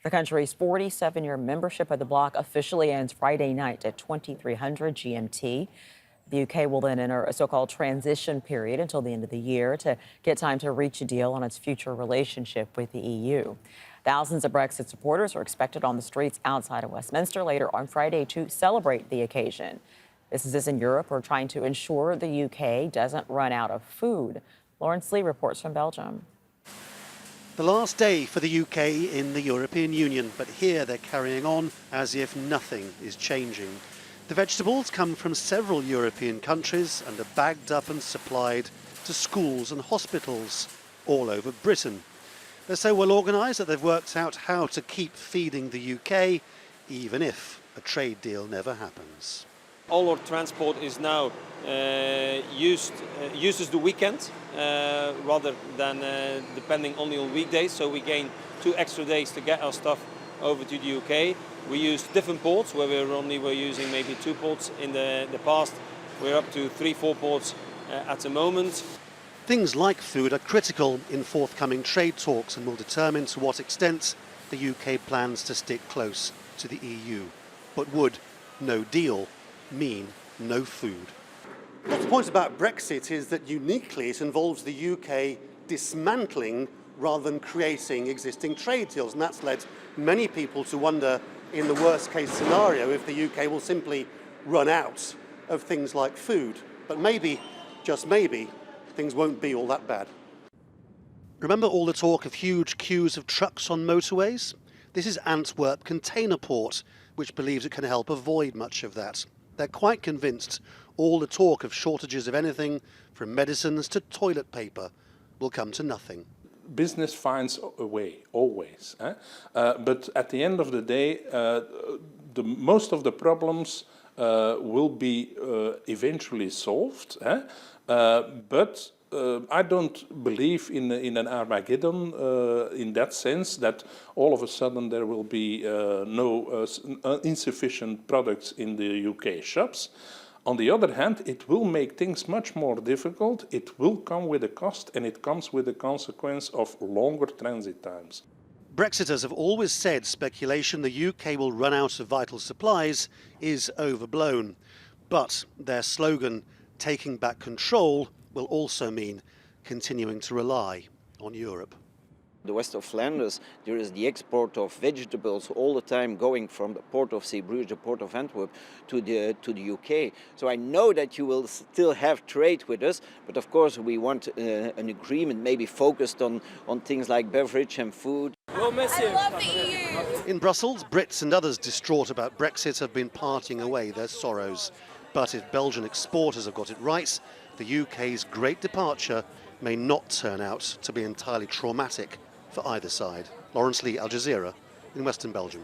The country's 47-year membership of the bloc officially ends Friday night at 2300 GMT. The UK will then enter a so-called transition period until the end of the year to get time to reach a deal on its future relationship with the EU. Thousands of Brexit supporters are expected on the streets outside of Westminster later on Friday to celebrate the occasion. Businesses in Europe are trying to ensure the UK doesn't run out of food. Laurence reports from Belgium. The last day for the UK in the European Union, but here they're carrying on as if nothing is changing. The vegetables come from several European countries and are bagged up and supplied to schools and hospitals all over Britain. They're so well organised that they've worked out how to keep feeding the UK, even if a trade deal never happens. All our transport is now uses the weekend rather than depending only on weekdays, so we gain 2 extra days to get our stuff over to the UK. We use different ports where we're using maybe 2 ports in the past. We're up to 3-4 ports at the moment. Things like food are critical in forthcoming trade talks and will determine to what extent the UK plans to stick close to the EU. But would no deal mean no food? What's the point about Brexit is that uniquely it involves the UK dismantling rather than creating existing trade deals, and that's led many people to wonder, in the worst case scenario, if the UK will simply run out of things like food. But maybe, just maybe, things won't be all that bad. Remember all the talk of huge queues of trucks on motorways? This is Antwerp Container Port, which believes it can help avoid much of that. They're quite convinced all the talk of shortages of anything, from medicines to toilet paper, will come to nothing. Business finds a way, always. But at the end of the day, most of the problems will be eventually solved. But I don't believe in an Armageddon in that sense that all of a sudden there will be insufficient products in the UK shops. On the other hand, it will make things much more difficult. It will come with a cost, and it comes with the consequence of longer transit times. Brexiters have always said speculation the UK will run out of vital supplies is overblown. But their slogan, taking back control, will also mean continuing to rely on Europe. The west of Flanders, there is the export of vegetables all the time going from the port of Zeebrugge, the port of Antwerp, to the UK. So I know that you will still have trade with us, but of course we want an agreement maybe focused on things like beverage and food. We'll miss you. I love the EU. In Brussels, Brits and others distraught about Brexit have been partying away their sorrows. But if Belgian exporters have got it right, the UK's great departure may not turn out to be entirely traumatic for either side. Laurence, Al Jazeera in Western Belgium.